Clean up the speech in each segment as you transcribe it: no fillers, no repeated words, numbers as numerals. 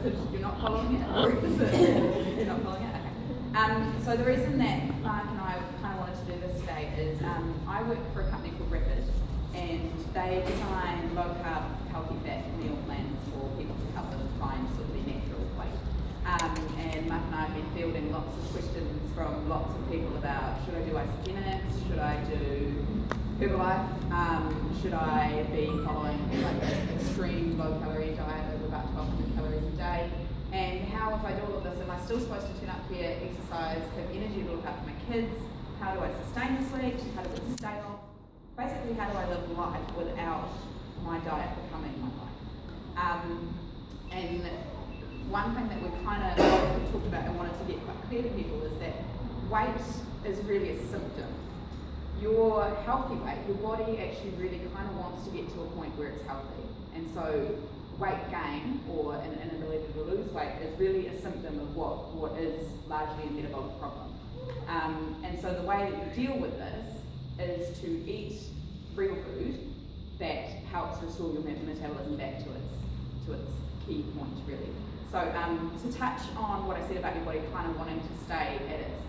because you're not following it, or is it you're not following it? Okay. So the reason that Mark and I kind of wanted to do this today is I work for a company called Rapid, and they design low carb, healthy fat meal plans for people to help them find sort of their natural weight. And Mark and I have been fielding lots of questions from lots of people about, should I do isogenics, should I do Herbalife, should I be following like an extreme low calorie diet of about 1,200 calories a day, and how if I do all of this, am I still supposed to turn up here, exercise, have energy to look after my kids, how do I sustain this weight, how does it stay off, basically how do I live life without my diet becoming my life. And one thing that we kind of talked about and wanted to get quite clear to people is that weight is really a symptom. Your healthy weight, your body actually really kind of wants to get to a point where it's healthy. And so weight gain or an inability to lose weight is really a symptom of what is largely a metabolic problem. And so the way that you deal with this is to eat real food that helps restore your metabolism back to its key point, really. So to touch on what I said about your body kind of wanting to stay at its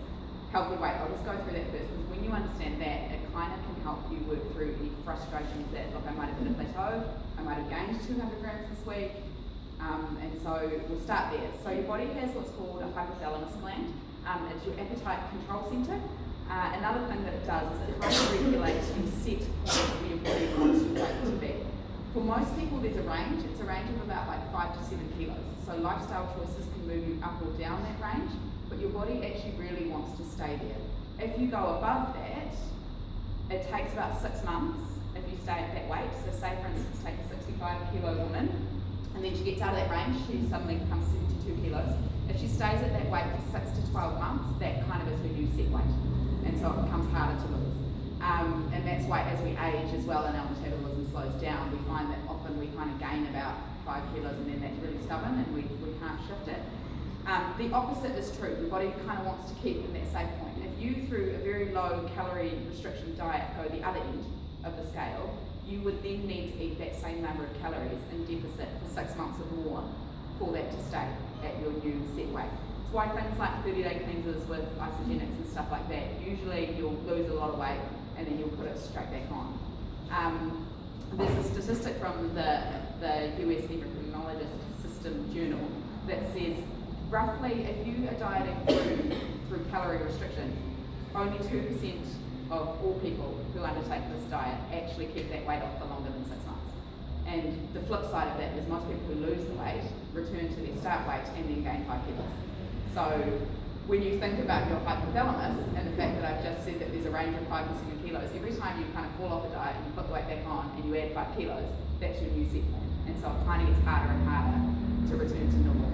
healthy weight, I'll just go through that first, because when you understand that, it kind of can help you work through any frustrations that, look, I might have hit a plateau, I might have gained 200 grams this week, and so we'll start there. So your body has what's called a hypothalamus gland. It's your appetite control centre. Another thing that it does is it kind of regulates your set point where your body wants your weight to be. For most people, there's a range. It's a range of about like 5 to 7 kilos. So lifestyle choices can move you up or down that range, but your body actually really wants to stay there. If you go above that, it takes about 6 months if you stay at that weight. So say, for instance, take a 65 kilo woman, and then she gets out of that range, she suddenly becomes 72 kilos. If she stays at that weight for 6 to 12 months, that kind of is her new set weight. And so it becomes harder to lose. And that's why as we age as well and our metabolism slows down, we find that often we kind of gain about 5 kilos and then that's really stubborn and we can't shift it. The opposite is true. Your body kind of wants to keep in that safe point. If you, through a very low calorie restriction diet, go the other end of the scale, you would then need to eat that same number of calories in deficit for 6 months or more for that to stay at your new set weight. It's why things like 30-day cleanses with isogenics and stuff like that, usually you'll lose a lot of weight and then you'll put it straight back on. There's a statistic from the US Endocrinologist System Journal that says roughly if you are dieting through calorie restriction, only 2% of all people who undertake this diet actually keep that weight off for longer than 6 months. And the flip side of that is most people who lose the weight return to their start weight and then gain 5 kilos. So when you think about your hypothalamus and the fact that I've just said that there's a range of 5 to 7 kilos, every time you kind of fall off a diet and you put the weight back on and you add 5 kilos, that's your new set point. And so it kind of gets harder and harder to return to normal.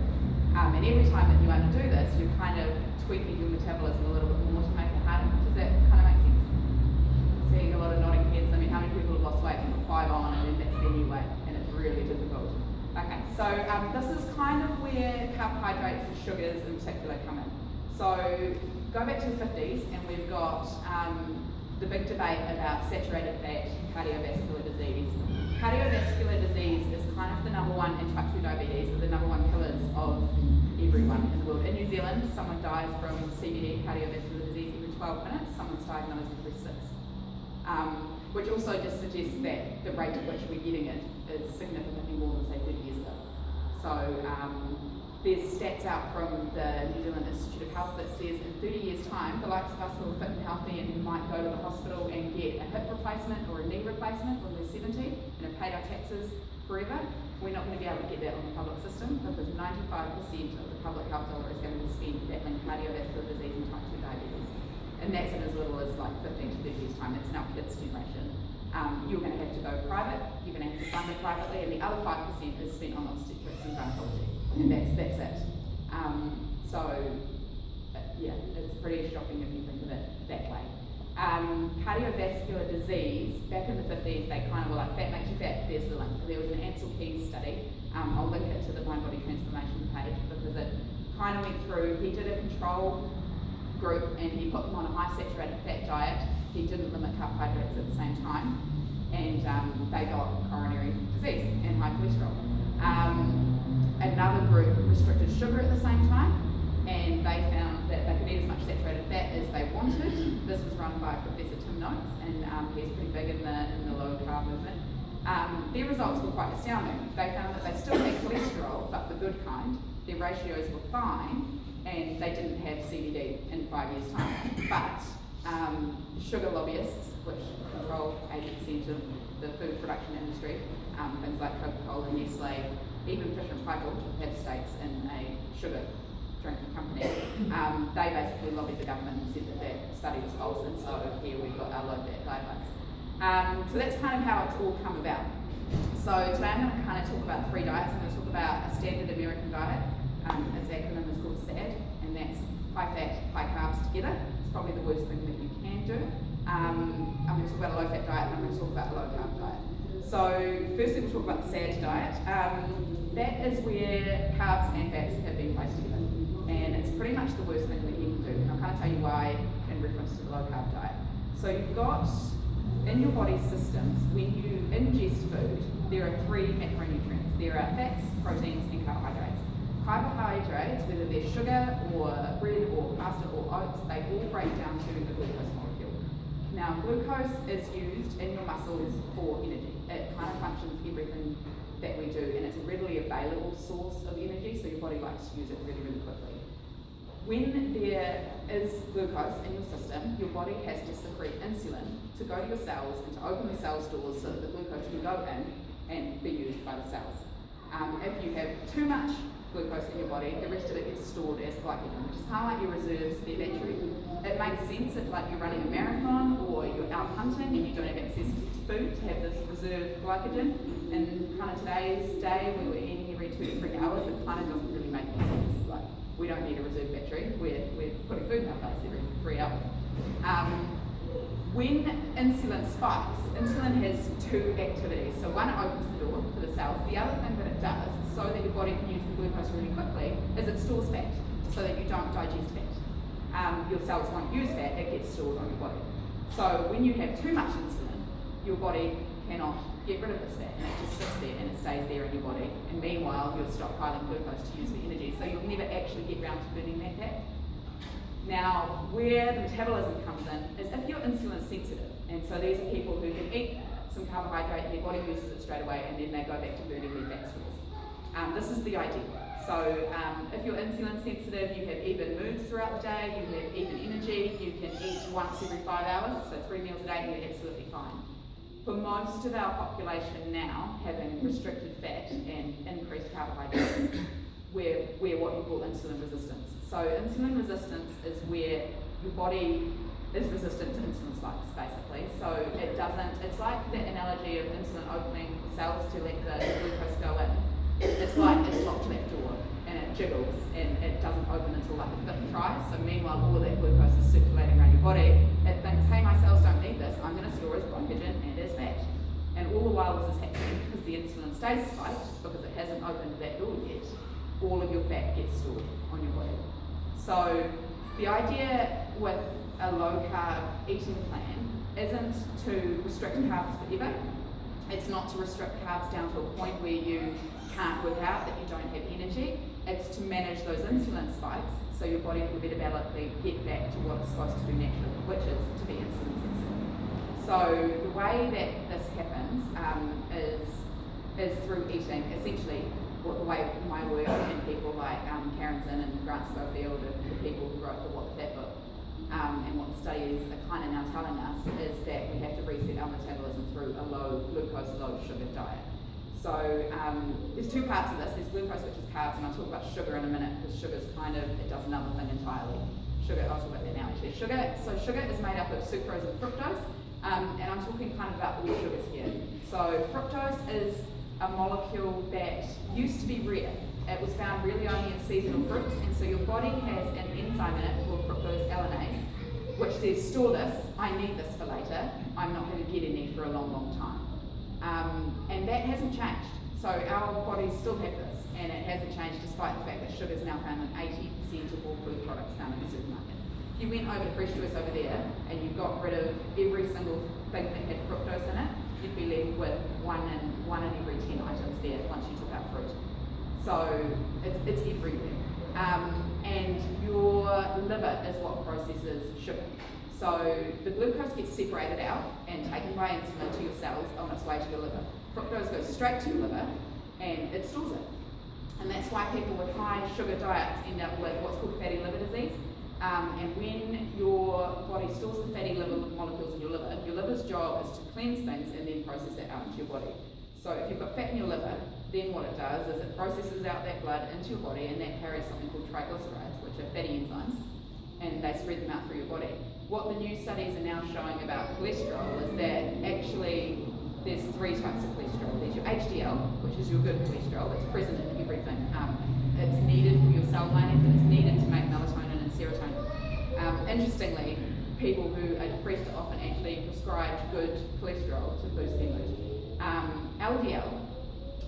And every time that you undo this, you're kind of tweaking your metabolism a little bit more to make it harder. Does that kind of make sense? Seeing a lot of nodding heads. I mean, how many people have lost weight and put 5 on and then that's their new weight? And it's really difficult. Okay, so this is kind of where carbohydrates and sugars in particular come in. So go back to the 50s and we've got the big debate about saturated fat, cardiovascular disease. Cardiovascular disease is kind of the number one, and type 2 diabetes are the number one killers of everyone in the world. In New Zealand, someone dies from CVD, cardiovascular disease, every 12 minutes, someone's diagnosed every 6. Which also just suggests that the rate at which we're getting it is significantly more than, say, 30 years ago. So there's stats out from the New Zealand Institute of Health that says in 30 years' time, the likes of us who are fit and healthy and who might go to the hospital and get a hip replacement or a knee replacement when we're 70 and have paid our taxes forever, we're not going to be able to get that on the public system because 95% of the public health dollar is going to be spent battling cardiovascular disease and type 2 diabetes. And that's in as little as like 15 to 30 years' time. That's now kids' generation. You're going to have to go private, you're going to have to fund it privately, and the other 5% is spent on obstetrics and gynecology. And that's it. Yeah, it's pretty shocking if you think of it that way. Cardiovascular disease, back in the 50s, they kind of were like, fat makes you fat, there's the link. There was an Ansel Keys study, I'll link it to the Mind Body Transformation page because it kind of went through, he did a control group and he put them on a high saturated fat diet. He didn't limit carbohydrates at the same time, and they got coronary disease and high cholesterol. Another group restricted sugar at the same time, and they found that they could eat as much saturated fat as they wanted. This was run by Professor Tim Noakes, and he's pretty big in the low carb movement. Their results were quite astounding. They found that they still had cholesterol, but the good kind. Their ratios were fine, and they didn't have CVD in 5 years' time. But sugar lobbyists, which control 80% of the food production industry, things like Coca-Cola, Nestle, even Fisher & Paykel have stakes in a sugar drink company. They basically lobbied the government and said that that study was false, and so here we've got our low-fat guidelines. So that's kind of how it's all come about. So today I'm going to kind of talk about 3 diets. I'm going to talk about a standard American diet. Its acronym is called SAD, and that's high fat, high carbs together. It's probably the worst thing that you can do. I'm going to talk about a low fat diet, and I'm going to talk about a low carb diet. So firstly we'll talk about the SAD diet. That is where carbs and fats have been placed together, and it's pretty much the worst thing that you can do. And I'll kind of tell you why in reference to the low carb diet. So you've got in your body's systems, when you ingest food, there are 3 macronutrients. There are fats, proteins, and carbohydrates. Carbohydrates, whether they're sugar or bread or pasta or oats, they all break down to the glucose molecule. Now, glucose is used in your muscles for energy. It kind of functions everything that we do, and it's a readily available source of energy, so your body likes to use it really, really quickly. When there is glucose in your system, your body has to secrete insulin to go to your cells and to open the cell doors so that the glucose can go in and be used by the cells. If you have too much glucose in your body, the rest of it gets stored as glycogen, which is kind of like your reserve spare battery. It makes sense if like you're running a marathon or you're out hunting and you don't have access to food to have this reserve glycogen. In kind of today's day, we were eating every 2 to 3 hours, it kind of doesn't really make any sense. Like, we don't need a reserve battery, we're putting food in our face every 3 hours. When insulin spikes, insulin has 2 activities. So one, it opens the door for the cells. The other thing that it does, so that your body can use the glucose really quickly, is it stores fat, so that you don't digest fat. Your cells won't use fat, it gets stored on your body. So when you have too much insulin, your body cannot get rid of this fat, and it just sits there and it stays there in your body. And meanwhile, you're stockpiling glucose to use for energy, so you'll never actually get round to burning that fat. Now, where the metabolism comes in is if you're insulin sensitive, and so these are people who can eat some carbohydrate, their body uses it straight away, and then they go back to burning their fat stores. This is the idea. So if you're insulin sensitive, you have even moods throughout the day, you have even energy, you can eat once every 5 hours, so 3 meals a day, and you're absolutely fine. For most of our population now, having restricted fat and increased carbohydrates, we're what you call insulin resistance. So insulin resistance is where your body is resistant to insulin spikes, basically. So it's like the analogy of insulin opening the cells to let the glucose go in. It's like it's locked that door and it jiggles and it doesn't open until like the 5th try. So meanwhile, all of that glucose is circulating around your body. It thinks, hey, my cells don't need this, I'm going to store as glycogen and as fat. And all the while this is happening, because the insulin stays spiked, because it hasn't opened that door yet, all of your fat gets stored on your body. So the idea with a low carb eating plan isn't to restrict carbs forever. It's not to restrict carbs down to a point where you can't work out, that you don't have energy. It's to manage those insulin spikes so your body can metabolically get back to what it's supposed to do naturally, which is to be insulin sensitive. So the way that this happens is through eating. Essentially, the way my work and people like Karen Zinn and Grant Schofield and the people who wrote the What the Fat book and what the studies are kind of now telling us is that we have to reset our metabolism through a low glucose, low sugar diet. So there's 2 parts of this. There's glucose, which is carbs, and I'll talk about sugar in a minute because sugar's it does another thing entirely. I'll talk about that now actually. Sugar is made up of sucrose and fructose, and I'm talking kind of about all sugars here. So fructose is a molecule that used to be rare. It was found really only in seasonal fruits, and so your body has an enzyme in it called fructose allanase, which says, store this, I need this for later, I'm not going to get any for a long, long time. And that hasn't changed. So our bodies still have this, and it hasn't changed despite the fact that sugar is now found in 80% of all food products found in the supermarket. If you went over to Fresh Choice over there, and you got rid of every single thing that had fructose in it, you'd be left with one in every 10 items there once you took out fruit. So it's everywhere. And your liver is what processes sugar. So the glucose gets separated out and taken by insulin to your cells on its way to your liver. Fructose goes straight to your liver and it stores it. And that's why people with high sugar diets end up with what's called fatty liver disease. And when your body stores the fatty liver molecules in your liver's job is to cleanse things and then process it out into your body. So if you've got fat in your liver, then what it does is it processes out that blood into your body, and that carries something called triglycerides, which are fatty enzymes, and they spread them out through your body. What the new studies are now showing about cholesterol is that actually there's three types of cholesterol. There's your HDL, which is your good cholesterol. It's present in everything. It's needed for your cell linings, and it's needed to make melatonin and serotonin. Interestingly, people who are depressed are often actually prescribed good cholesterol to boost their mood. LDL,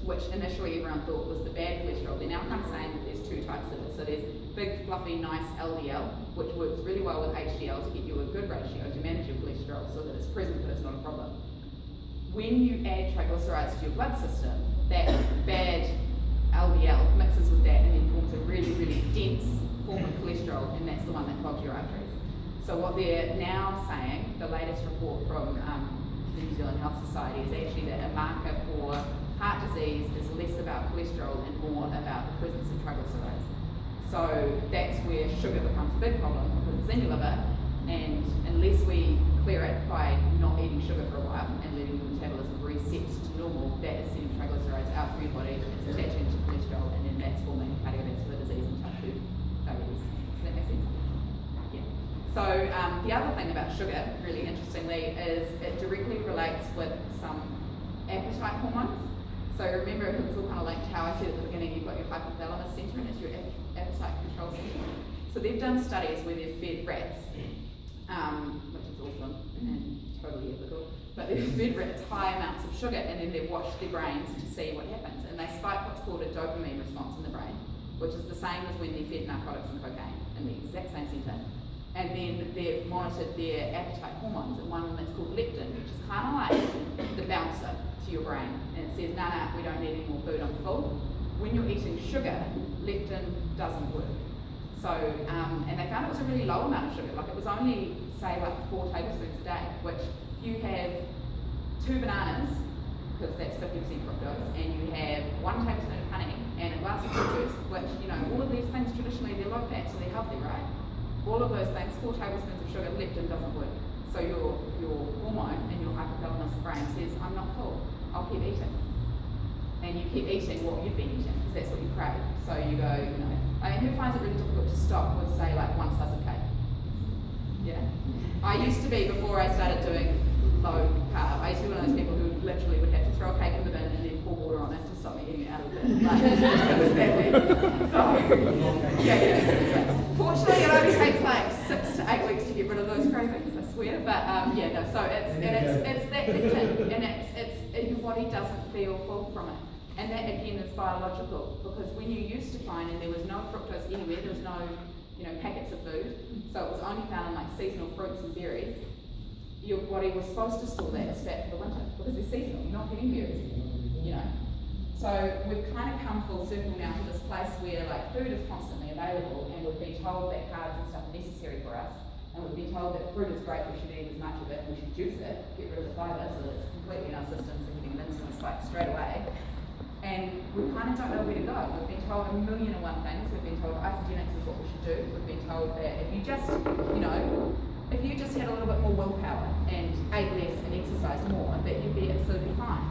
which initially everyone thought was the bad cholesterol, they're now kind of saying that there's two types of it. So there's big, fluffy, nice LDL, which works really well with HDL to get you a good ratio to manage your cholesterol so that it's present but it's not a problem. When you add triglycerides to your blood system, that bad LDL mixes with that and then forms a really, really dense form of cholesterol, and that's the one that clogs your arteries. So what they're now saying, the latest report from the New Zealand Health Society, is actually that a marker for heart disease is less about cholesterol and more about the presence of triglycerides. So that's where sugar becomes a big problem, because it's in your liver, and unless we clear it by not eating sugar for a while and letting your metabolism reset to normal, that is sending triglycerides out through your body, it's attaching to cholesterol, and then that's forming cardiovascular disease and type 2 diabetes. Does that make sense? Yeah. So the other thing about sugar, really interestingly, is it directly relates with some appetite hormones. So remember, because it's all kind of linked to how I said at the beginning, you've got your hypothalamus centre and it's your appetite control centre. So they've done studies where they've fed rats, which is awesome and totally ethical, but they've fed rats high amounts of sugar, and then they've watched their brains to see what happens. And they spike what's called a dopamine response in the brain, which is the same as when they fed narcotics and cocaine in the exact same centre. And then they've monitored their appetite hormones, and one that's called leptin, which is kind of like the bouncer to your brain, and it says, nah, we don't need any more food, I'm full. When you're eating sugar, leptin doesn't work. So, and they found it was a really low amount of sugar, like it was only, say, like 4 tablespoons a day, which you have 2 bananas, because that's 50% fructose, and you have 1 tablespoon of honey and a glass of fruit juice, which, you know, all of these things traditionally they're low fat, so they're healthy, right? All of those things, 4 tablespoons of sugar, leptin doesn't work. So your hormone in your hypothalamus brain says, I'm not full, I'll keep eating. And you keep eating what you've been eating, because that's what you crave. So you go, you know, I mean, who finds it really difficult to stop with, say, like 1 slice of cake? Yeah. I used to be, before I started doing low carb, I used to be one of those people who literally would have to throw a cake in the bin and then pour water on it to stop me eating it out of the bin. Like, it was that bad. So, yeah. Fortunately, it only takes like 6 to 8 weeks to get rid of those cravings, I swear. But yeah, no. So it's that leptin, and your body doesn't feel full from it. And that again is biological, because when you used to find, and there was no fructose anywhere, there was no, you know, packets of food, so it was only found in like seasonal fruits and berries. Your body was supposed to store that as fat for the winter, because they're seasonal. You're not getting berries, you know. So we've kind of come full circle now to this place where like food is constantly available, and we've been told that carbs and stuff are necessary for us, and we've been told that fruit is great, we should eat as much of it, we should juice it, get rid of the fibre so that it's completely in our systems and getting an insulin spike straight away. And we kind of don't know where to go. We've been told 1,000,001 things. We've been told isogenics is what we should do. We've been told that if you just, you know, if you just had a little bit more willpower and ate less and exercised more, that you'd be absolutely fine.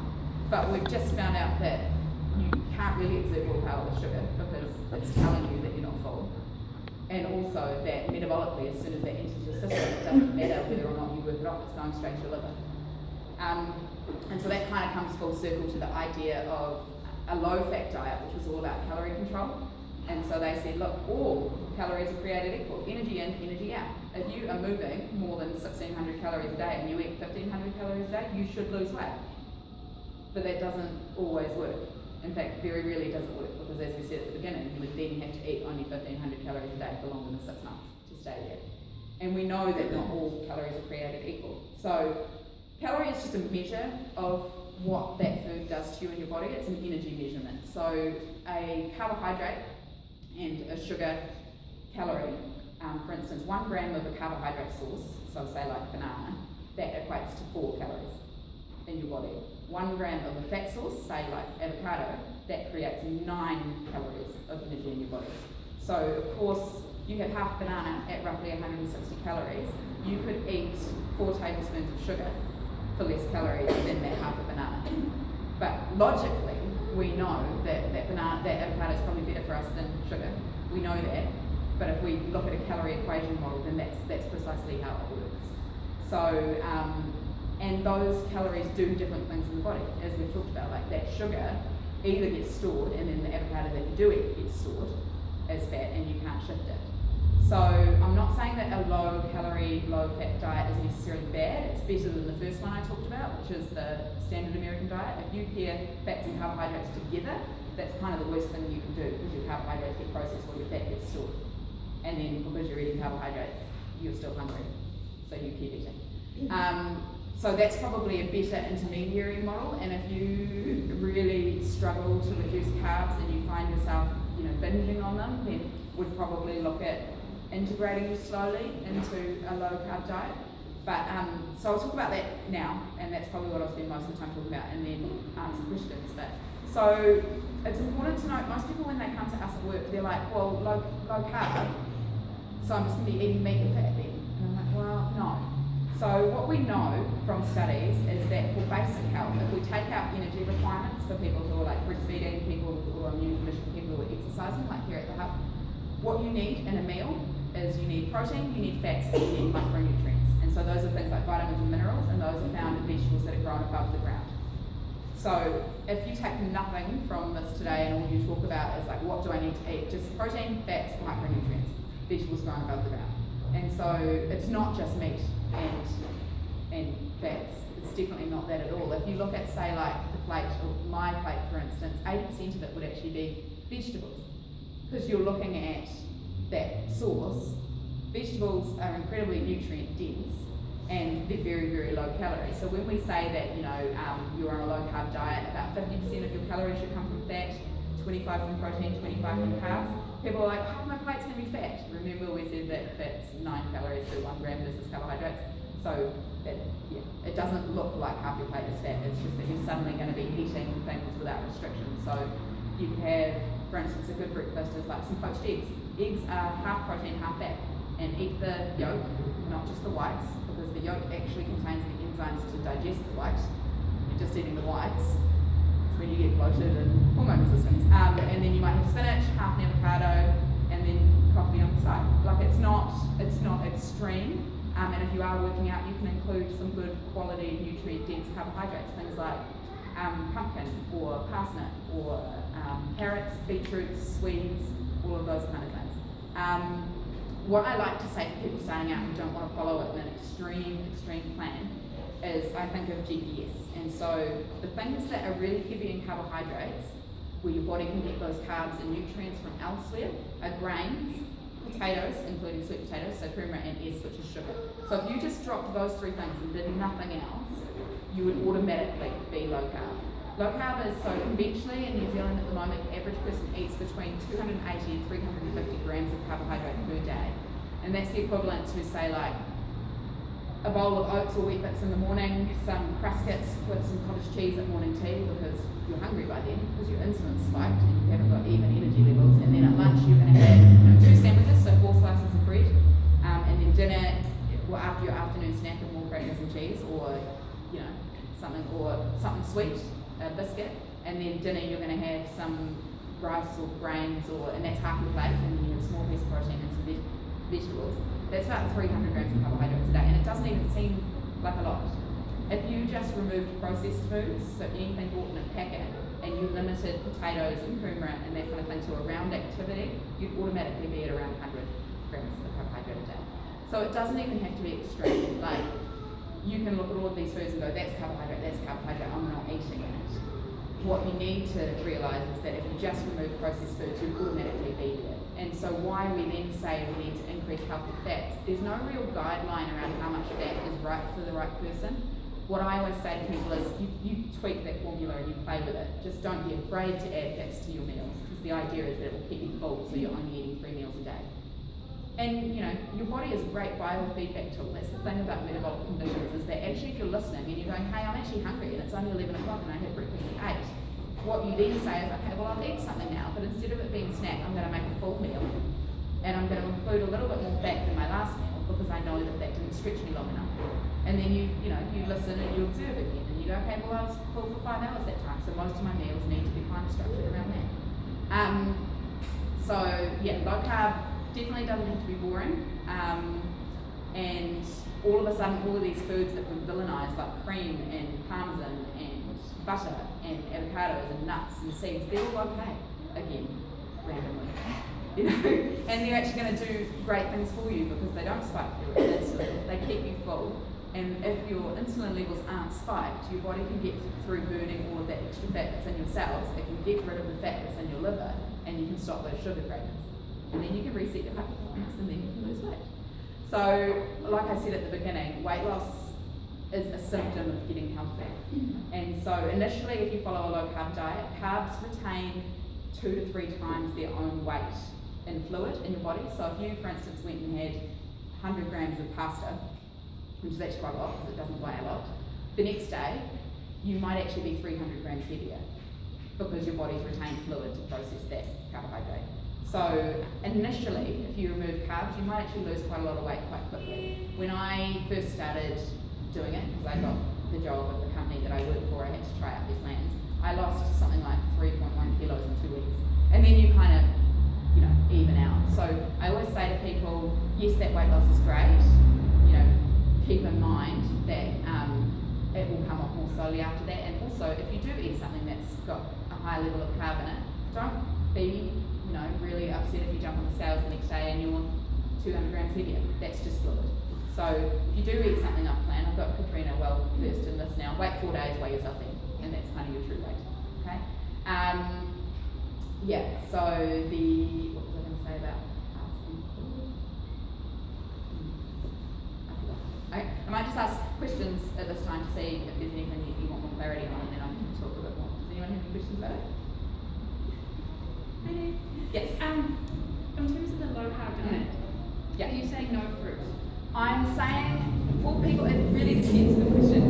But we've just found out that you can't really exert willpower with sugar, because it's telling you that you're not full. And also that metabolically, as soon as that enters your system, it doesn't matter whether or not you work it off, it's going straight to your liver. And so that kind of comes full circle to the idea of a low-fat diet, which was all about calorie control. And so they said, look, all calories are created equal, energy in, energy out. If you are moving more than 1,600 calories a day and you eat 1,500 calories a day, you should lose weight. But that doesn't always work. In fact, very rarely does it work, because as we said at the beginning, you would then have to eat only 1,500 calories a day for longer than 6 months to stay there. And we know that not all calories are created equal. So calorie is just a measure of what that food does to you in your body. It's an energy measurement. So a carbohydrate and a sugar calorie, for instance, 1 gram of a carbohydrate source, so say like banana, that equates to 4 calories in your body. 1 gram of a fat source, say like avocado, that creates 9 calories of energy in your body. So of course, you have half banana at roughly 160 calories. You could eat 4 tablespoons of sugar for less calories than that half a banana. But logically, we know that avocado is probably better for us than sugar. We know that. But if we look at a calorie equation model, then that's precisely how it works. So, and those calories do different things in the body, as we've talked about. Like that sugar either gets stored, and then the avocado that you do eat gets stored as fat, and you can't shift it. So I'm not saying that a low calorie, low fat diet is necessarily bad. It's better than the first one I talked about, which is the standard American diet. If you pair fats and carbohydrates together, that's kind of the worst thing you can do, because your carbohydrates get processed while your fat gets stored. And then because you're eating carbohydrates, you're still hungry, so you keep eating. So that's probably a better intermediary model. And if you really struggle to reduce carbs and you find yourself, binging on them, then we'd probably look at integrating you slowly into a low carb diet. But so I'll talk about that now, and that's probably what I'll spend most of the time talking about, and then answer questions. But so it's important to note, most people when they come to us at work, they're like, well, low carb, so I'm just going to be eating meat and fat then. And I'm like, well, no. So what we know from studies is that for basic health, if we take out energy requirements for people who are like breastfeeding, people who are immune conditioned, people who are exercising, like here at the hub, what you need in a meal is you need protein, you need fats, and you need micronutrients. And so those are things like vitamins and minerals, and those are found in vegetables that are grown above the ground. So if you take nothing from this today and all you talk about is like, what do I need to eat? Just protein, fats, micronutrients, vegetables grown above the ground. And so it's not just meat and fats. It's definitely not that at all. If you look at, say, like the plate, or my plate for instance, 80% of it would actually be vegetables, because you're looking at that source. Vegetables are incredibly nutrient dense and they're very, very low calorie. So when we say that you're on a low carb diet, about 50% of your calories should come from fat, 25 from protein, 25 from carbs. People are like, half my plate's going to be fat. Remember we said that fat's 9 calories per 1 gram versus carbohydrates. So it doesn't look like half your plate is fat. It's just that you're suddenly going to be eating things without restriction. So you have, for instance, a good breakfast is like some poached eggs. Eggs are half protein, half fat. And eat the yolk, not just the whites, because the yolk actually contains the enzymes to digest the white. You're just eating the whites. It's when you get bloated and hormone resistance. And then you might have spinach, half an avocado, and then coffee on the side. Like it's not extreme. And if you are working out, you can include some good quality nutrient-dense carbohydrates, things like pumpkin or parsnip or carrots, beetroots, swedes, all of those kind of things. What I like to say to people starting out who don't want to follow it in an extreme plan is I think of GPS. And so the things that are really heavy in carbohydrates, where your body can get those carbs and nutrients from elsewhere, are grains, potatoes, including sweet potatoes, so kurma and S, which is sugar. So if you just dropped those 3 things and did nothing else, you would automatically be low carb. Low carb is, so conventionally in New Zealand at the moment, the average person eats between 280 and 350 grams of carbohydrate per day. And that's the equivalent to, say, like a bowl of oats or wheat bix in the morning, some Cruskits with some cottage cheese at morning tea, because you're hungry by then, because your insulin's spiked and you haven't got even energy levels. And then at lunch you're going to have 2 sandwiches, so 4 slices of bread, and then dinner, or after your afternoon snack of more crackers and cheese, or something sweet, a biscuit, and then dinner you're going to have some rice or grains, and that's half your plate, and then you have a small piece of protein and some vegetables. That's about 300 grams of carbohydrates a day, and it doesn't even seem like a lot. If you just removed processed foods, so anything bought in a packet, and you limited potatoes and kurma and that kind of thing to a round activity, you'd automatically be at around 100 grams of carbohydrate a day. So it doesn't even have to be extreme. Like, you can look at all of these foods and go, that's carbohydrate, I'm not eating it. What you need to realise is that if you just remove processed foods, you'll automatically be there. And so why we then say we need to increase healthy fats, there's no real guideline around how much fat is right for the right person. what I always say to people is you tweak that formula and you play with it. Just don't be afraid to add fats to your meals, because the idea is that it will keep you full, so you're only eating 3 meals a day. And you know, your body is a great biofeedback tool. That's the thing about metabolic conditions, is that actually if you're listening and you're going, hey, I'm actually hungry and it's only 11 o'clock and I had breakfast at 8, what you then say is, okay, well, I'll eat something now, but instead of it being a snack, I'm going to make a full meal, and I'm going to include a little bit more fat than my last meal, because I know that that didn't stretch me long enough. And then you listen and you observe again, and you go, okay, well, I was full for 5 hours that time, so most of my meals need to be kind of structured around that. So yeah, low carb definitely doesn't have to be boring, and all of a sudden all of these foods that we've villainized, like cream and parmesan and butter and avocados and nuts and seeds, they're all okay again, randomly. You know, and they're actually going to do great things for you because they don't spike your insulin, they keep you full. And if your insulin levels aren't spiked, your body can get through burning all of that extra fat that's in your cells. It can get rid of the fat that's in your liver, and you can stop those sugar cravings. And then you can reset your hyperthyroidness, and then you can lose weight. So, like I said at the beginning, weight loss is a symptom of getting healthy. And so initially, if you follow a low carb diet, carbs retain 2 to 3 times their own weight in fluid in your body. So if you, for instance, went and had 100 grams of pasta, which is actually quite a lot because it doesn't weigh a lot, the next day you might actually be 300 grams heavier because your body's retained fluid to process that carbohydrate. So initially, if you remove carbs, you might actually lose quite a lot of weight quite quickly. When I first started doing it, because I got the job at the company that I worked for, I had to try out their plans, I lost something like 3.1 kilos in 2 weeks. And then you kind of, even out. So I always say to people, yes, that weight loss is great. Keep in mind that it will come off more slowly after that. And also, if you do eat something that's got a high level of carb in it, don't be, really upset if you jump on the scales the next day and you're 200 grams heavier. That's just fluid. So if you do eat something off plan, I've got Katrina well versed in this now. Wait 4 days, weigh yourself in, and that's kind of your true weight. Okay. So what was I going to say about fasting? I might just ask questions at this time to see if there's anything you want more clarity on, and then I can talk a bit more. Does anyone have any questions about it? I do. Yes. In terms of the low carb diet, are you saying no fruit? I'm saying for people, it really depends on the question.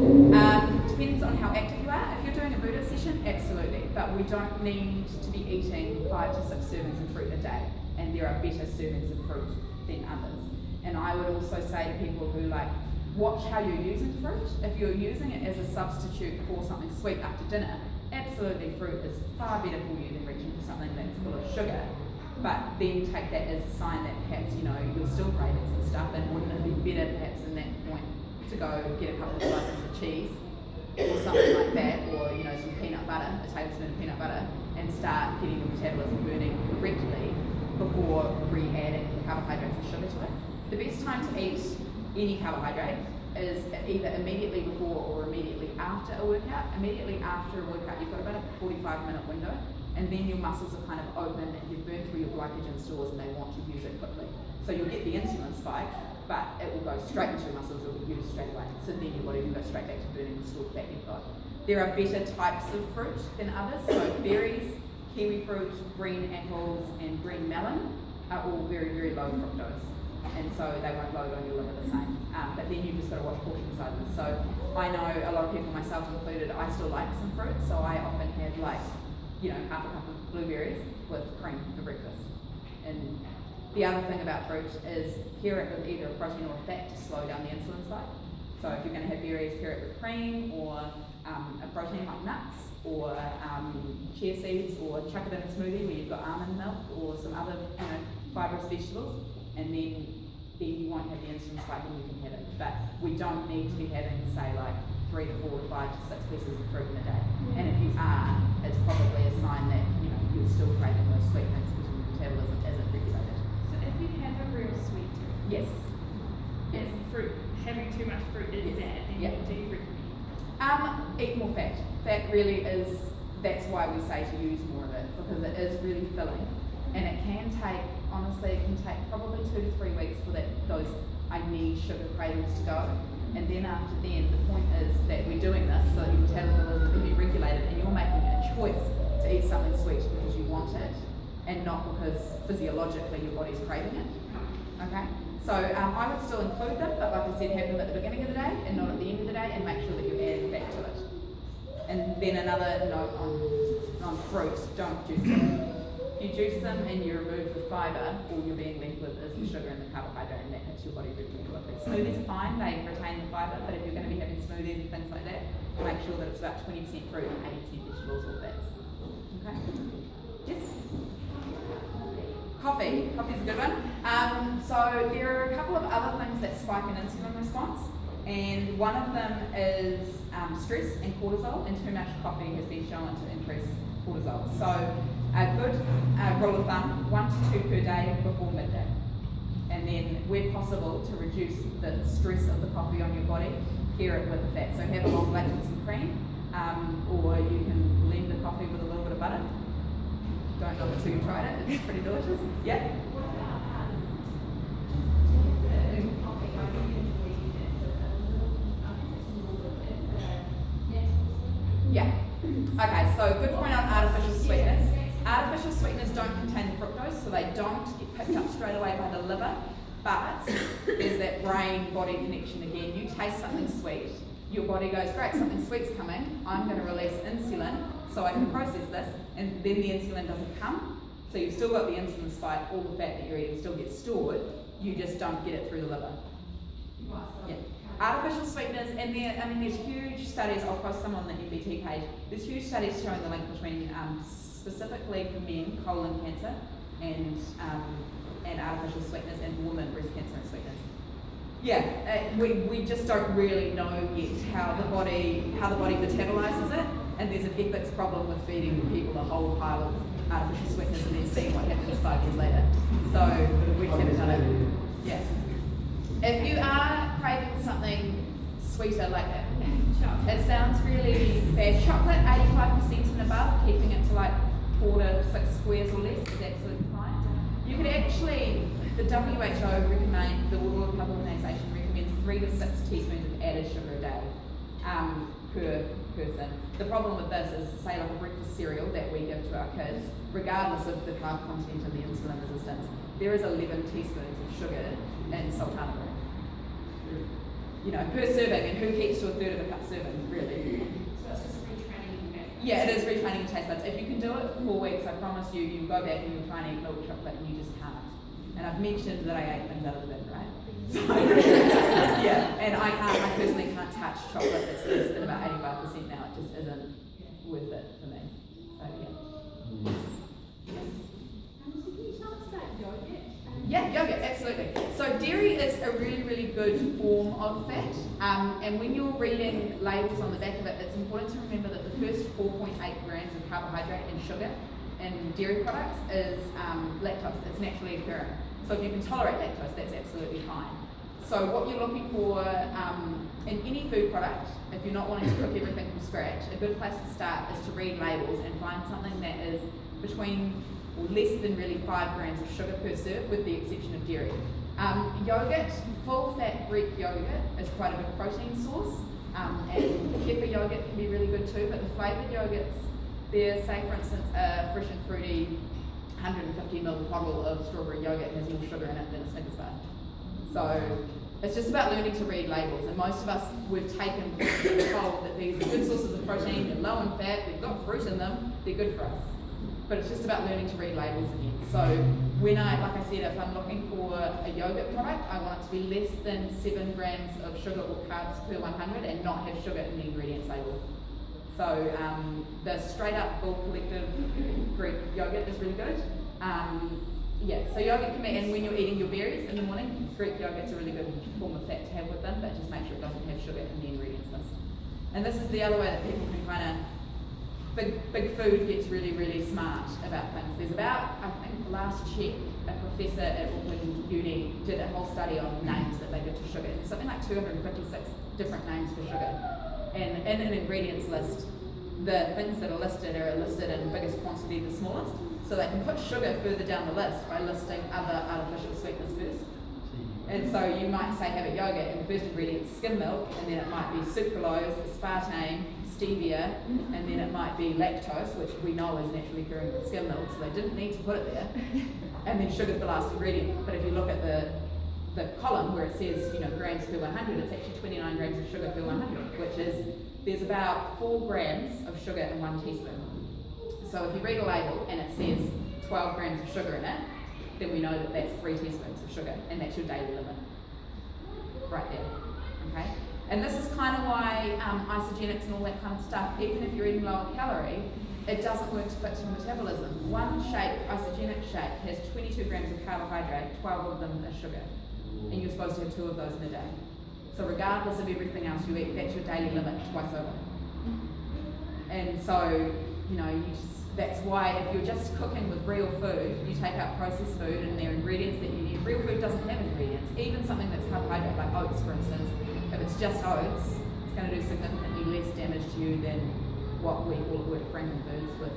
Depends on how active you are. If you're doing a Buddha session, absolutely. But we don't need to be eating 5 to 6 servings of fruit a day. And there are better servings of fruit than others. And I would also say to people who watch how you're using fruit. If you're using it as a substitute for something sweet after dinner, absolutely fruit is far better for you than reaching for something that's full of sugar. But then take that as a sign that perhaps, you're still craving some stuff, and wouldn't it be better perhaps in that point to go get a couple of slices of cheese or something like that, or some peanut butter, a tablespoon of peanut butter, and start getting your metabolism burning correctly before re-adding carbohydrates and sugar to it. The best time to eat any carbohydrates is either immediately before or immediately after a workout. Immediately after a workout, you've got about a 45-minute window, and then your muscles are kind of open and you've burned through your glycogen stores and they want to use it quickly. So you'll get the insulin spike, but it will go straight into your muscles, it will be used straight away. So then your body will go straight back to burning the stored fat you've got. There are better types of fruit than others. So berries, kiwi fruit, green apples, and green melon are all very, very low fructose. And so they won't load on your liver the same. But then you've just got to watch portion sizes. So I know a lot of people, myself included, I still like some fruit. So I often have half a cup of blueberries with cream for breakfast. And the other thing about fruit is pair it with either a protein or a fat to slow down the insulin spike. So if you're going to have berries, pair it with cream or a protein like nuts or chia seeds, or chuck it in a smoothie where you've got almond milk or some other fibrous vegetables, and then you won't have the insulin spike and you can have it. But we don't need to be having, say, 3 to 4 to 5 to 6 pieces of fruit in a day. And if you are, it's probably a sign that you're still craving those sweet things because your metabolism isn't regulated. So if you have a real sweet tooth, yes, fruit, having too much fruit is bad, then what do you recommend? Eat more fat. Fat really is, that's why we say to use more of it, because it is really filling. And it can take, honestly, probably 2 to 3 weeks for those I need sugar cravings to go. And then after then, the point is that we're doing this so that your metabolism can be regulated and you're making a choice to eat something sweet because you want it and not because physiologically your body's craving it. Okay? So I would still include them, but like I said, have them at the beginning of the day and not at the end of the day, and make sure that you're adding fat to it. And then another note on fruit, don't juice them. If you juice them and you remove the fibre, all you're being left with is the sugar and the carbohydrate, and that hits your body really quickly. Smoothies are fine, they retain the fibre, but if you're going to be having smoothies and things like that, make sure that it's about 20% fruit and 80% vegetables or fats. Okay? Yes? Coffee. Coffee's a good one. So there are a couple of other things that spike an insulin response, and one of them is stress and cortisol, and too much coffee has been shown to increase cortisol. So a good rule of thumb, 1 to 2 per day before midday. And then where possible to reduce the stress of the coffee on your body, pair it with the fat. So have a long black with some cream, or you can blend the coffee with a little bit of butter. Don't know until you've tried it, it's pretty delicious. Yeah? Yeah. Okay, so good point on artificial sweeteners. Artificial sweeteners don't contain fructose, so they don't get picked up straight away by the liver, but there's that brain-body connection again. You taste something sweet, your body goes, great, something sweet's coming, I'm going to release insulin so I can process this, and then the insulin doesn't come, so you've still got the insulin spike, all the fat that you're eating still gets stored, you just don't get it through the liver. Yeah. Artificial sweeteners, and there's huge studies, I'll post some on the MBT page, there's huge studies showing the link between specifically for men, colon cancer and artificial sweeteners, and for women, breast cancer and sweeteners. Yeah, we just don't really know yet how the body metabolizes it, and there's an ethics problem with feeding people a whole pile of artificial sweeteners and then seeing what happens 5 years later. So we just haven't done it. Yes. If you are craving something sweeter like that, it sounds really bad. Chocolate, 85% and above, keeping it to like 4 to 6 squares or less is absolutely fine. You could actually, the WHO recommend, the World Health Organization recommends 3 to 6 teaspoons of added sugar a day per person. The problem with this is, say like a breakfast cereal that we give to our kids, regardless of the carb content and the insulin resistance, there is 11 teaspoons of sugar in sultana bread. You know, per serving, and who keeps to a third of a cup serving, really? So it's just retraining your taste buds. Yeah, it is retraining your taste buds. If you can do it for 4 weeks, I promise you, you go back and you try and eat milk chocolate and you just can't. And I've mentioned that I ate things out of the bin, right? So, yeah, and I personally can't touch chocolate that's less than about 85% now. It just isn't worth it for me. So, yeah. Yes. So can you tell us about yogurt? Yeah, yogurt, absolutely. So dairy is a really, really good form of fat. And when you're reading labels on the back of it, it's important to remember that the first 4.8 grams of carbohydrate and sugar in dairy products is lactose. It's naturally occurring. So if you can tolerate lactose, that's absolutely fine. So what you're looking for in any food product, if you're not wanting to cook everything from scratch, a good place to start is to read labels and find something that is between or less than really 5 grams of sugar per serve, with the exception of dairy. Yogurt, full-fat Greek yogurt is quite a good protein source, and kefir yogurt can be really good too, but the flavoured yogurts, they're, say for instance, a fresh and fruity 150ml bottle of strawberry yogurt has more sugar in it than a Snickers bar. So it's just about learning to read labels, and most of us, we've been told that these are good sources of protein, they're low in fat, they've got fruit in them, they're good for us. But it's just about learning to read labels again. So when like I said, if I'm looking for a yogurt product, I want it to be less than 7 grams of sugar or carbs per 100 and not have sugar in the ingredients label. So the straight up Bull Collective Greek yogurt is really good. Yeah, so yogurt can be, and when you're eating your berries in the morning, Greek yogurt's a really good form of fat to have with them, but just make sure it doesn't have sugar in the ingredients list. And this is the other way that people can kind of, big food gets really, really smart about things. There's about, I think last check, a professor at Auckland Uni did a whole study on names that they give to sugar. Something like 256 different names for sugar. And in an ingredients list, the things that are listed in biggest quantity, the smallest. So they can put sugar further down the list by listing other artificial sweeteners first. And so you might say have a yogurt and the first ingredient is skim milk, and then it might be sucralose, aspartame, stevia, and then it might be lactose, which we know is naturally occurring with skim milk, so they didn't need to put it there. And then sugar's the last ingredient. But if you look at the column where it says, grams per 100, it's actually 29 grams of sugar per 100, which is, there's about 4 grams of sugar in 1 teaspoon. So if you read a label and it says 12 grams of sugar in it, then we know that that's 3 teaspoons of sugar, and that's your daily limit. Right there, okay? And this is kind of why isogenics and all that kind of stuff, even if you're eating lower calorie, it doesn't work to fix your metabolism. One shake, isogenic shake, has 22 grams of carbohydrate, 12 of them are sugar. And you're supposed to have 2 of those in a day. So regardless of everything else you eat, that's your daily limit twice over. And so, that's why if you're just cooking with real food, you take out processed food and there are ingredients that you need. Real food doesn't have ingredients. Even something that's carbohydrate, like oats for instance, if it's just oats, it's going to do significantly less damage to you than what we call at work Franken foods with,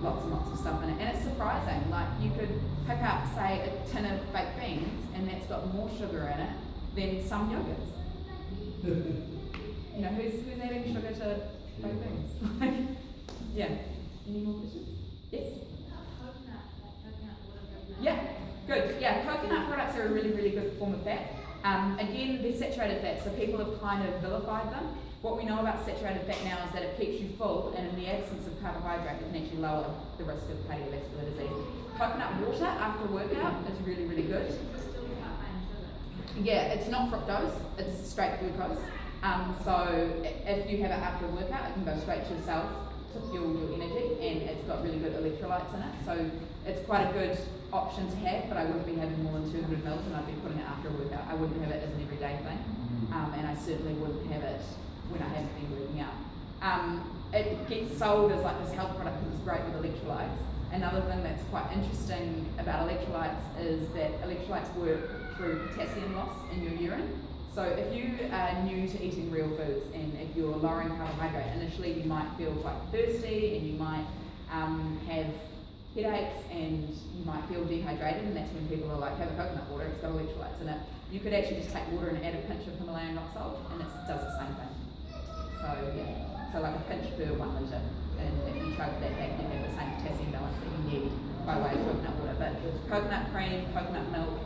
lots and lots of stuff in it. And it's surprising, like you could pick up, say, a tin of baked beans and that's got more sugar in it than some yogurts. Who's adding sugar to baked beans? Yeah. Any more questions? Yes? Coconut water. Yeah, good. Yeah, coconut products are a really, really good form of fat. Again, they're saturated fat, so people have kind of vilified them. What we know about saturated fat now is that it keeps you full, and in the absence of carbohydrate, it can actually lower the risk of cardiovascular disease. Coconut water after a workout is really, really good. Yeah, it's not fructose, it's straight glucose. So if you have it after a workout, it can go straight to your cells to fuel your energy, and it's got really good electrolytes in it. So it's quite a good option to have, but I wouldn't be having more than 200 mils, and I'd be putting it after a workout. I wouldn't have it as an everyday thing, and I certainly wouldn't have it when I haven't been working out. It gets sold as like this health product because it's great with electrolytes. Another thing that's quite interesting about electrolytes is that electrolytes work through potassium loss in your urine. So if you are new to eating real foods and if you're lowering carbohydrate, initially you might feel quite thirsty and you might have headaches and you might feel dehydrated, and that's when people are like, have a coconut water, it's got electrolytes in it. You could actually just take water and add a pinch of Himalayan rock salt and it does the same thing. So yeah, so like a pinch per 1 litre, and if you choke that back you have the same potassium balance that you need by way of coconut water. But coconut cream, coconut milk,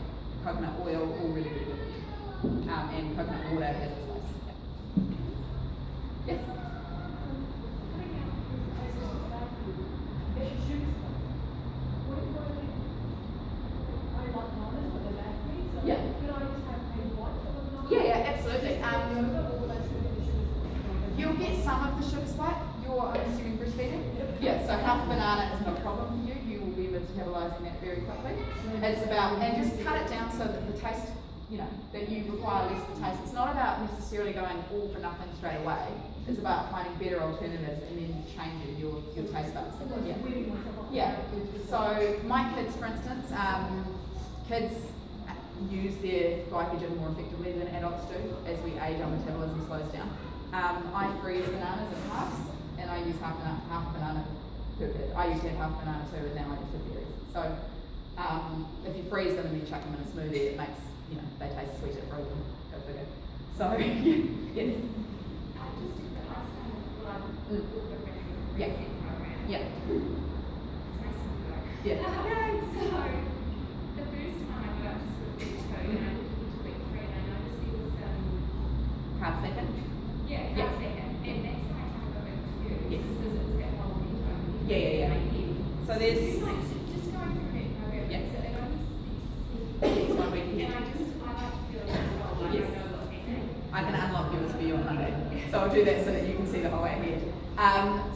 coconut oil, all really, really good for you. And coconut water has its place. Yeah. Yes? Yeah. Yeah, absolutely. You'll get some of the sugar spike. I'm assuming breastfeeding? Yeah, so half a banana is no problem for you. You will be metabolizing that very quickly. It's about, and just cut it down so that the taste, that you require less of the taste. It's not about necessarily going all for nothing straight away. It's about finding better alternatives and then changing your taste buds. Yeah. Yeah. So my kids, for instance, kids use their glycogen more effectively than adults do. As we age, our metabolism slows down. I freeze bananas in halves, and I use half a banana per kid. I used to have half a banana too, and now I just have berries. So if you freeze them and then chuck them in a smoothie, it makes, they taste sweeter frozen. Go figure. So yes. Yeah. Yeah. Yeah. So the first time I worked with keto, and I looked into week 3, and I noticed there was Carb second? Yeah, Yeah. carb second. And next time I try to go back to you, Yes. because it's that whole keto. Yeah. So there's Just going through it, Yeah. so it only it's 1 week. and I like to feel like, oh, I Yes. don't know what's happening. I can unlock yours for you on Monday. So I'll do that so that you can see the whole way ahead.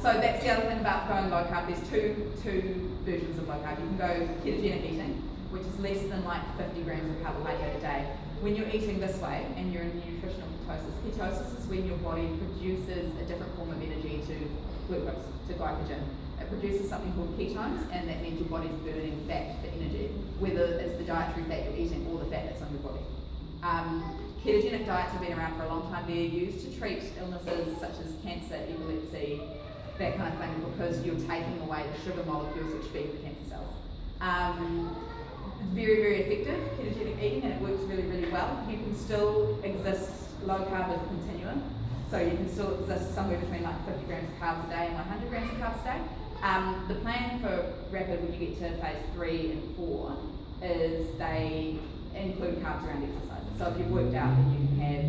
So that's the other thing about going low carb. There's two versions of low carb. You can go ketogenic eating, which is less than like 50 grams of carbohydrate a day. When you're eating this way and you're in nutritional ketosis is when your body produces a different form of energy to glucose, to glycogen. It produces something called ketones, and that means your body's burning fat for energy, whether it's the dietary fat you're eating or the fat that's on your body. Ketogenic diets have been around for a long time. They're used to treat illnesses such as cancer, epilepsy, that kind of thing, because you're taking away the sugar molecules which feed the cancer cells. It's very, very effective, ketogenic eating, and it works really, really well. You can still exist low carb as a continuum. So you can still exist somewhere between like 50 grams of carbs a day and 100 grams of carbs a day. The plan for rapid when you get to phase 3 and 4 is they include carbs around exercises. So if you've worked out that you can have,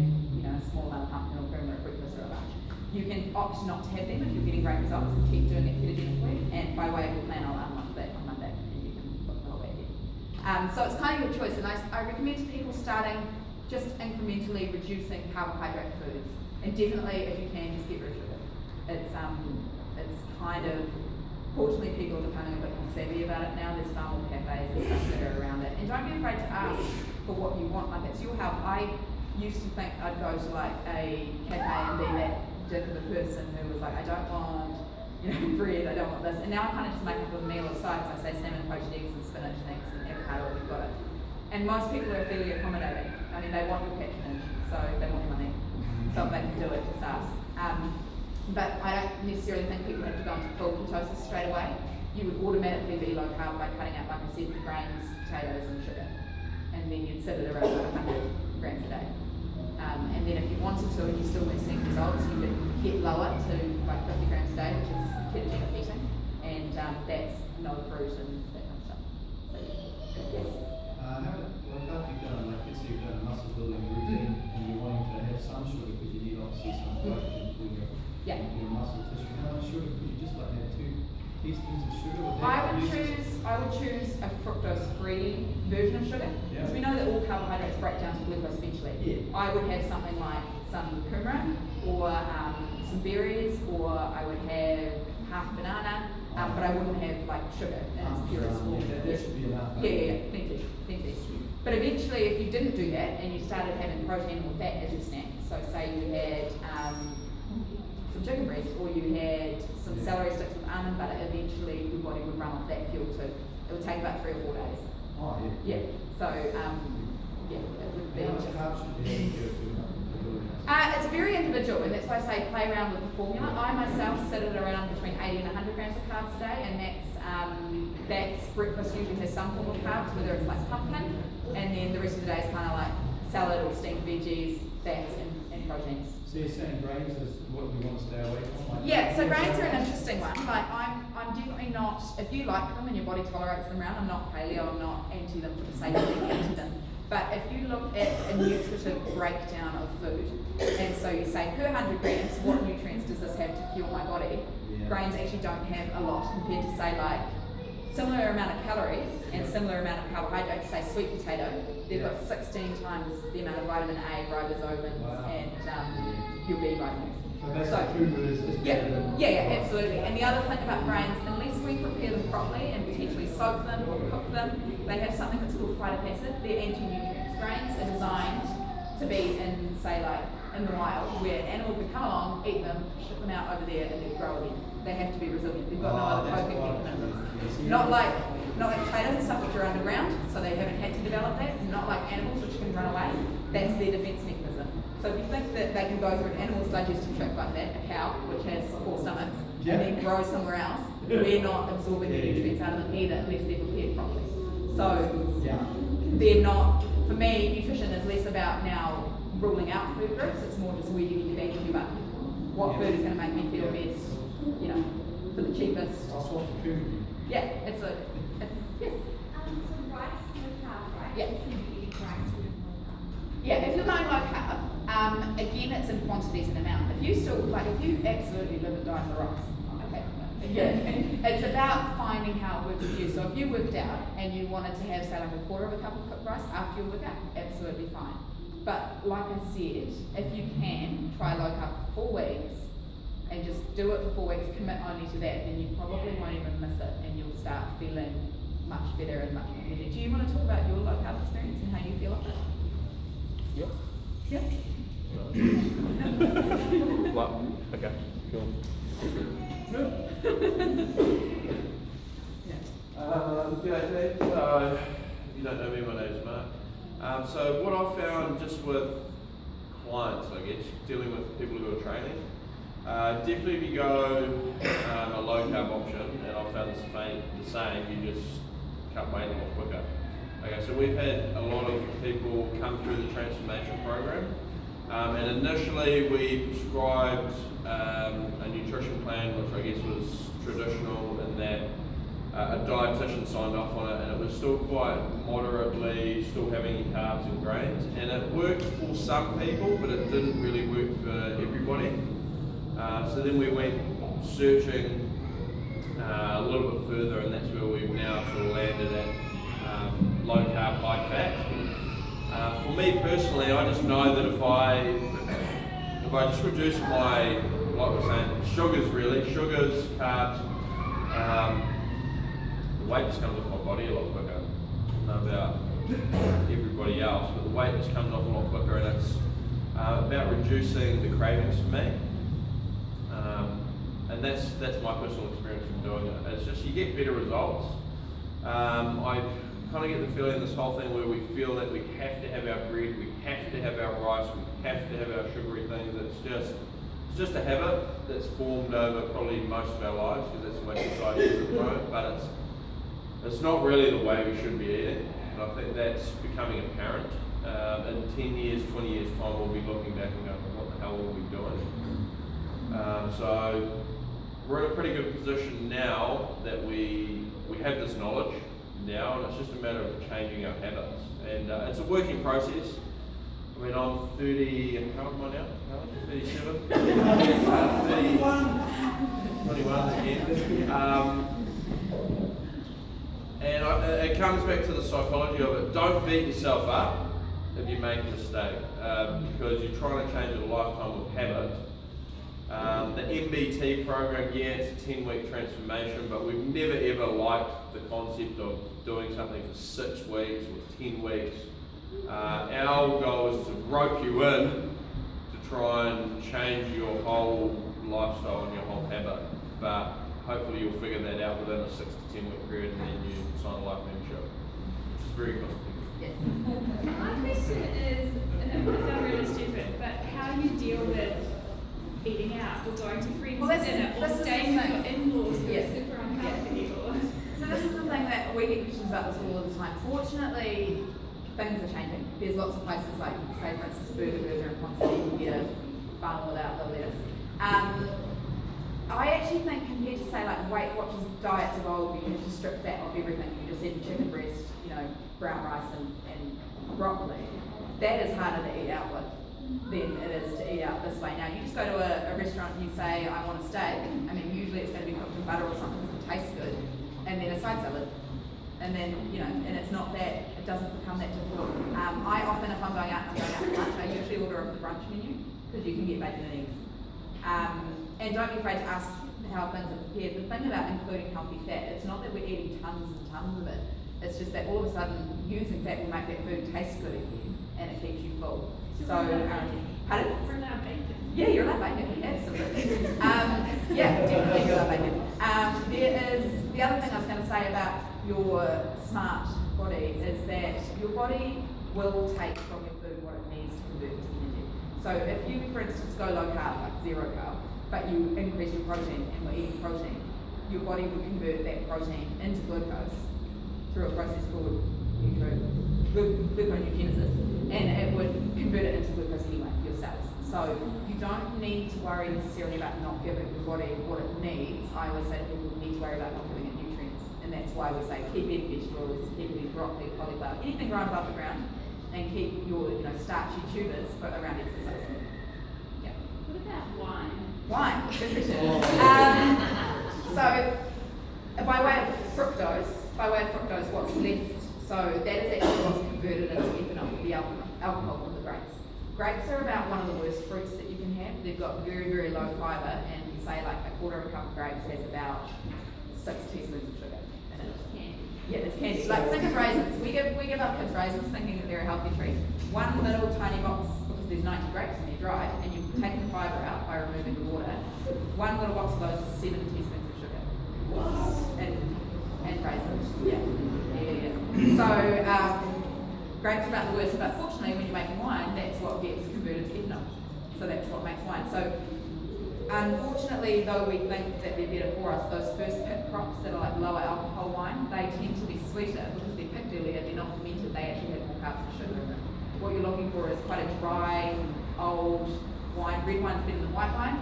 a small amount of pumpkin or cream or a breakfast or a lunch, you can opt not to have them if you're getting great results and keep doing it ketogenically. And by way of the plan, I'll unlock that on Monday and you can put the whole bag in. So it's kind of your choice, and I recommend to people starting just incrementally reducing carbohydrate foods. And definitely, if you can, just get rid of sugar. It's kind of, fortunately, people are becoming a bit more savvy about it now. There's far more cafes and stuff that are around it. And don't be afraid to ask for what you want. Like, it's your health. I used to think I'd go to like a cafe and be that dick of a person who was like, I don't want, bread, I don't want this. And now I kind of just make up a meal of sides. I say salmon, poached eggs, and spinach things, and avocado, you've got it. And most people are fairly accommodating. I mean, they want your patronage, so they want your money. So if they can do it, just ask. But I don't necessarily think people have to go into full ketosis straight away. You would automatically be low carb by cutting out, like I said, the grains, potatoes, and sugar. And then you'd sit at around 100 grams a day. And then if you wanted to and you still weren't seeing results, you could get lower to like 50 grams a day, which is ketogenic eating. And that's no fruit and that kind of stuff. So, yes. After you've done, like let's say you've done a muscle building routine and you're wanting to have some sugar because you need obviously some glycogen for your muscle tissue, how much sugar could you just like have 2 teaspoons of sugar? I would choose a fructose-free version of sugar, because we know that all carbohydrates break down to glucose eventually. Yeah. I would have something like some kurma or some berries, or I would have half banana, but I wouldn't have like sugar in its purest form. That should be enough. Yeah, plenty. But eventually, if you didn't do that and you started having protein or fat as your snack, so say you had some chicken breast or you had some celery sticks with almond butter, eventually your body would run off that fuel too. It would take about 3 or 4 days. Oh, yeah. Yeah. So, it would be. How much carbs should you have? It's very individual, and that's why I say play around with the formula. I myself sit at around between 80 and 100 grams of carbs a day, and that's breakfast usually has some form of carbs, whether it's like pumpkin, and then the rest of the day is kind of like salad or steamed veggies, fats, and proteins. So you're saying grains is what you want to stay away from? Like Yeah, so grains are an interesting one. Like I'm definitely not, if you like them and your body tolerates them around, I'm not paleo, I'm not anti them for the sake of being anti them. But if you look at a nutritive breakdown of food, and so you say per 100 grams, what nutrients does this have to fuel my body? Yeah. Grains actually don't have a lot compared to say like similar amount of calories and similar amount of carbohydrates. Say sweet potato, they've got 16 times the amount of vitamin A, ribosomes, and your B vitamins. So basically yeah, absolutely. And the other thing about grains, unless we prepare them properly and potentially soak them or cook them, they have something that's called phytic acid. They're anti-nutrients. Grains are designed to be in, say, like in the wild, where an animal could come along, eat them, ship them out over there, and then grow again. They have to be resilient. They've got no other coping mechanisms. Not like potatoes and stuff which are underground, so they haven't had to develop that. Not like animals which can run away. That's their defense mechanism. So if you think that they can go through an animal's digestive tract like that, a cow, which has 4 stomachs, and then grow somewhere else, we're not absorbing the nutrients out of them either unless they're prepared properly. So they're not, for me, nutrition is less about now ruling out food groups, it's more just where you get your bang for your buck. What food is going to make me feel best, for the cheapest. I'll swap the food. Yeah, yes. So rice is a carb, right? Yeah. You should be eating rice with a low carb. Yeah, if you're going low carb, again, it's in quantities and amount. If you absolutely live and die for rice, okay. Yeah, it's about finding how it works for you. So if you worked out and you wanted to have, say, like a quarter of a cup of cooked rice after your workout, absolutely fine. But like I said, if you can, try low carb for 4 weeks and just do it for 4 weeks, commit only to that, then you probably won't even miss it and you'll start feeling much better and much more energy. Do you want to talk about your low carb experience and how you feel about it? Yep. Yeah. Well, okay, cool. G'day, so if you don't know me, my name's Mark. So what I've found just with clients, I guess, dealing with people who are training, definitely if you go a low carb option, and I've found the same, you just cut weight a lot quicker. Okay, so we've had a lot of people come through the transformation program, and initially we prescribed a nutrition plan, which I guess was traditional in that a dietitian signed off on it, and it was still quite moderately, still having carbs and grains, and it worked for some people, but it didn't really work for everybody. So then we went searching a little bit further, and that's where we've now sort of landed at low carb, high fat. For me personally, I just know that if I just reduce my, like we're saying, sugars, carbs, the weight just comes off my body a lot quicker. I don't know about everybody else, but the weight just comes off a lot quicker, and it's about reducing the cravings for me. And that's my personal experience from doing it. It's just you get better results. I kind of get the feeling this whole thing where we feel that we have to have our bread, we have to have our rice, we have to have our sugary things. It's just a habit that's formed over probably most of our lives, because that's the way society is at the moment. But it's not really the way we should be eating, and I think that's becoming apparent. In 10 years, 20 years time, we'll be looking back and going, what the hell were we doing? So we're in a pretty good position now that we have this knowledge now, and it's just a matter of changing our habits. And it's a working process. I mean, I'm 30, how old am I now? 37? 21 again. And it comes back to the psychology of it. Don't beat yourself up if you make a mistake, because you're trying to change a lifetime of habit. The MBT program, yeah, it's a 10-week transformation, but we've never ever liked the concept of doing something for 6 weeks or 10 weeks. Our goal is to rope you in to try and change your whole lifestyle and your whole habit, but hopefully you'll figure that out within a 6 to 10 week period, and then you sign a life membership, which is very cost effective. Yes. My question is, and it might sound really stupid, but how do you deal with eating out or going to friends' dinner or staying with your in-laws who are super unhealthy? So this is the thing that we get questions about this all the time. Fortunately, things are changing. There's lots of places like, say for instance, Burger and Ponce, you can get a bun without the lettuce. I actually think compared to say like Weight Watchers diets evolved, you have to strip fat off everything. You just eat chicken breast, brown rice and broccoli. That is harder to eat out with than it is to eat out this way. Now you just go to a restaurant and you say, I want a steak. I mean, usually it's going to be cooked in butter or something because it tastes good, and then a side salad. And then, and it's not that, it doesn't become that difficult. I often, if I'm going out for lunch, I usually order off the brunch menu, because you can get bacon and eggs. And don't be afraid to ask how things are prepared. The thing about including healthy fat, it's not that we're eating tons and tons of it, it's just that all of a sudden using fat will make that food taste good again, and it keeps you full. So, pardon? We're allowed bacon. Yeah, you're allowed bacon, absolutely. Yeah, definitely you're allowed bacon. There is, the other thing I was going to say about your smart body is that your body will take from your food what it needs to convert into energy. So if you, for instance, go low carb, like 0 carb, but you increase your protein and we're eating protein, your body will convert that protein into glucose through a process called gluconeogenesis, and it would convert it into glucose anyway for your cells. So you don't need to worry necessarily about not giving your body what it needs. I always say people need to worry about not giving it nutrients, and that's why we say keep eating vegetables, keep eating broccoli, cauliflower, anything growing above the ground, and keep your starchy tubers around exercise. Yeah. What about wine? Wine, good question. So by way of fructose, what's left, so that is actually what's converted into ethanol, the alcohol from the grapes. Grapes are about one of the worst fruits that you can have. They've got very, very low fibre, and say like a quarter of a cup of grapes has about 6 teaspoons of sugar in it. Yeah, it's candy. Like think of raisins. We give our kids raisins thinking that they're a healthy treat. One little tiny box, because there's 90 grapes and they're dried, and you've taken the fibre out by removing the water. One little box of those is 7 teaspoons of sugar. And raisins. Yeah. So grapes are about the worst, but fortunately when you're making wine, that's what gets converted to ethanol. So that's what makes wine. So unfortunately, though we think that they're better for us, those first pit crops that are like lower alcohol wine, they tend to be sweet. sweeter, because they're picked earlier, they're not fermented, they actually have more carbs and sugar in them. What you're looking for is quite a dry, old wine. Red wine's better than white wine.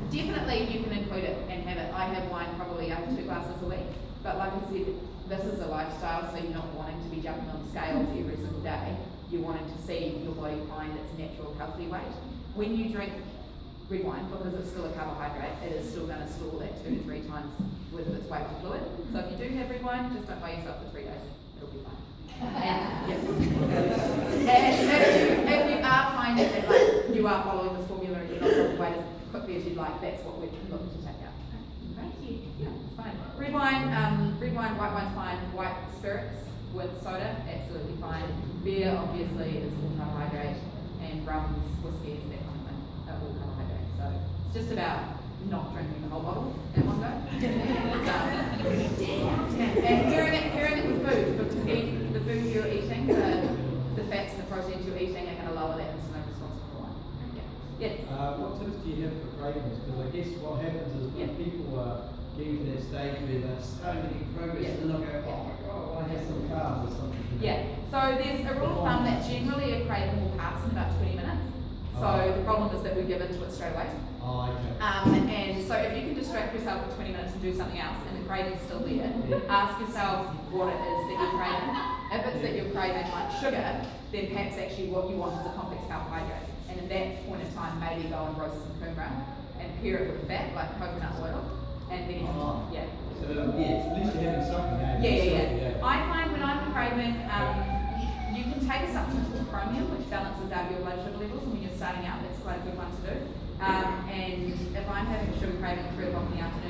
Definitely you can include it and have it. I have wine probably up to 2 glasses a week, but like I said, this is a lifestyle, so you're not wanting to be jumping on scales every single day. You're wanting to see your body find its natural healthy weight. When you drink red wine, because it's still a carbohydrate, it is still going to store that 2 to 3 times worth of its weight of fluid. So if you do have red wine, just don't weigh yourself for 3 days. It'll be fine. And if you are finding that like you are following this formula and you're not losing weight as quickly as you'd like, that's what we're looking to take out. Thank you. Yeah, it's fine. Red wine, white wine's fine. White spirits with soda, absolutely fine. Beer, obviously, is all carbohydrate, and rums, whiskies, that kind of thing, are all carbohydrate. So it's just about not drinking the whole bottle in one go. And pairing it with food, because the food you're eating, the fats and the proteins you're eating are going to lower that insulin response for wine. Yeah. What tips do you have for cravings? Because I guess what happens is when people are getting to that stage where they're starting to get progress, and they'll go, oh my god, I want to have some carbs or something. Yeah. So there's a rule of thumb that generally a craving will pass in about 20 minutes. So the problem is that we give into it straight away. Oh, okay. And so if you can distract yourself for 20 minutes and do something else and the craving's still there, ask yourself what it is that you're craving. If it's that you're craving like sugar, then perhaps actually what you want is a complex carbohydrate. And at that point in time, maybe go and roast some kumara and pair it with fat like coconut oil. And then, yeah. So at least you're having something. Yeah. I find when I'm craving, you can take a supplement called chromium, which balances out your blood sugar levels, and when you're starting out, that's quite a good one to do. And if I'm having a sugar craving at 3 o'clock in the afternoon,